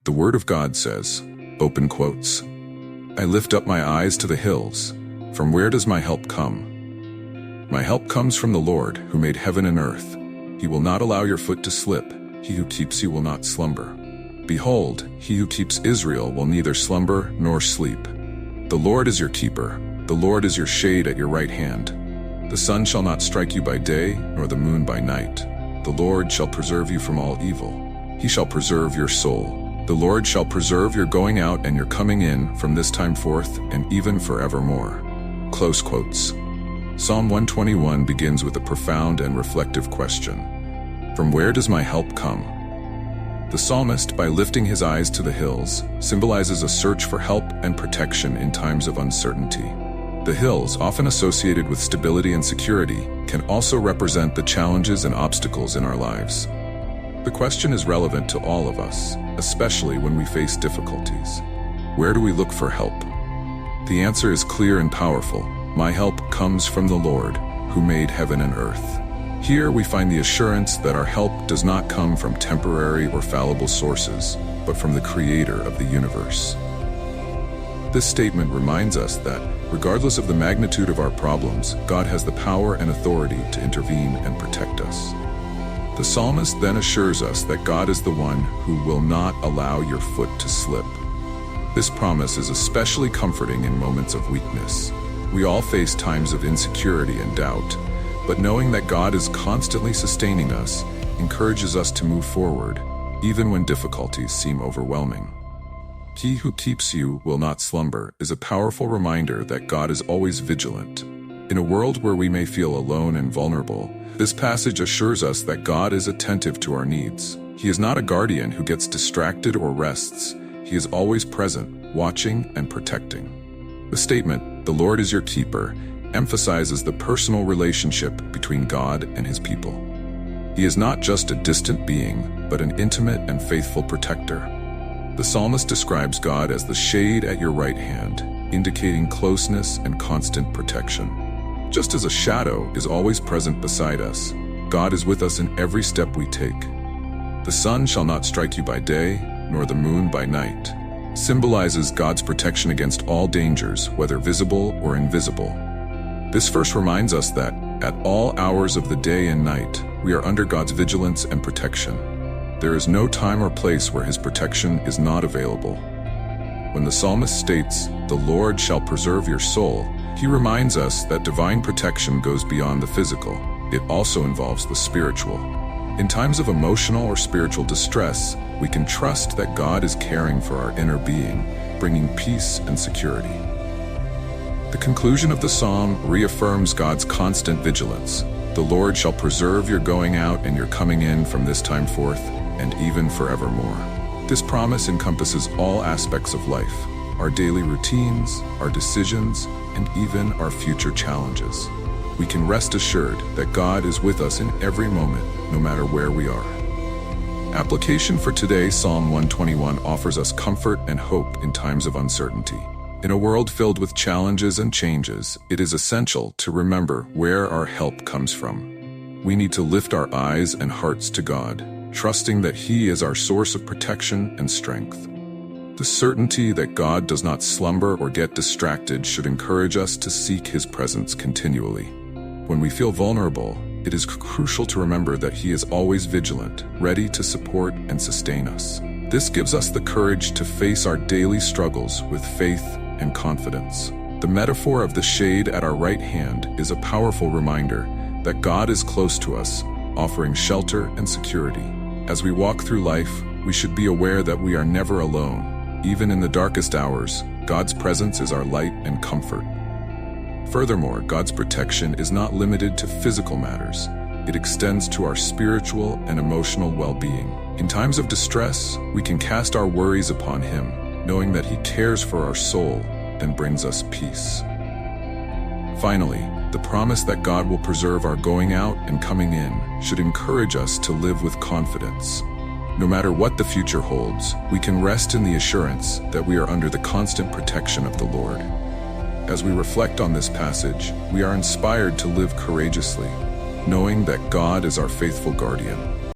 The Word of God says, open quotes, "I lift up my eyes to the hills. From where does my help come? My help comes from the Lord, who made heaven and earth. He will not allow your foot to slip. He who keeps you will not slumber. Behold, he who keeps Israel will neither slumber nor sleep. The Lord is your keeper. The Lord is your shade at your right hand. The sun shall not strike you by day, nor the moon by night. The Lord shall preserve you from all evil. He shall preserve your soul. The Lord shall preserve your going out and your coming in from this time forth and even forevermore." Close quotes. Psalm 121 begins with a profound and reflective question. From where does my help come? The psalmist, by lifting his eyes to the hills, symbolizes a search for help and protection in times of uncertainty. The hills, often associated with stability and security, can also represent the challenges and obstacles in our lives. The question is relevant to all of us, especially when we face difficulties. Where do we look for help? The answer is clear and powerful. My help comes from the Lord, who made heaven and earth. Here we find the assurance that our help does not come from temporary or fallible sources, but from the Creator of the universe. This statement reminds us that, regardless of the magnitude of our problems, God has the power and authority to intervene and protect us. The psalmist then assures us that God is the one who will not allow your foot to slip. This promise is especially comforting in moments of weakness. We all face times of insecurity and doubt, but knowing that God is constantly sustaining us encourages us to move forward, even when difficulties seem overwhelming. He who keeps you will not slumber is a powerful reminder that God is always vigilant. In a world where we may feel alone and vulnerable, this passage assures us that God is attentive to our needs. He is not a guardian who gets distracted or rests. He is always present, watching and protecting. The statement, "The Lord is your keeper," emphasizes the personal relationship between God and his people. He is not just a distant being, but an intimate and faithful protector. The psalmist describes God as the shade at your right hand, indicating closeness and constant protection. Just as a shadow is always present beside us, God is with us in every step we take. "The sun shall not strike you by day, nor the moon by night," symbolizes God's protection against all dangers, whether visible or invisible. This verse reminds us that, at all hours of the day and night, we are under God's vigilance and protection. There is no time or place where his protection is not available. When the psalmist states, "The Lord shall preserve your soul," he reminds us that divine protection goes beyond the physical. It also involves the spiritual. In times of emotional or spiritual distress, we can trust that God is caring for our inner being, bringing peace and security. The conclusion of the psalm reaffirms God's constant vigilance. "The Lord shall preserve your going out and your coming in from this time forth, and even forevermore." This promise encompasses all aspects of life, our daily routines, our decisions, and even our future challenges. We can rest assured that God is with us in every moment, no matter where we are. Application for today, Psalm 121 offers us comfort and hope in times of uncertainty. In a world filled with challenges and changes, it is essential to remember where our help comes from. We need to lift our eyes and hearts to God, trusting that He is our source of protection and strength. The certainty that God does not slumber or get distracted should encourage us to seek His presence continually. When we feel vulnerable, it is crucial to remember that He is always vigilant, ready to support and sustain us. This gives us the courage to face our daily struggles with faith and confidence. The metaphor of the shade at our right hand is a powerful reminder that God is close to us, offering shelter and security. As we walk through life, we should be aware that we are never alone. Even in the darkest hours, God's presence is our light and comfort. Furthermore, God's protection is not limited to physical matters. It extends to our spiritual and emotional well-being. In times of distress, we can cast our worries upon Him, knowing that He cares for our soul and brings us peace. Finally, the promise that God will preserve our going out and coming in should encourage us to live with confidence. No matter what the future holds, we can rest in the assurance that we are under the constant protection of the Lord. As we reflect on this passage, we are inspired to live courageously, knowing that God is our faithful guardian.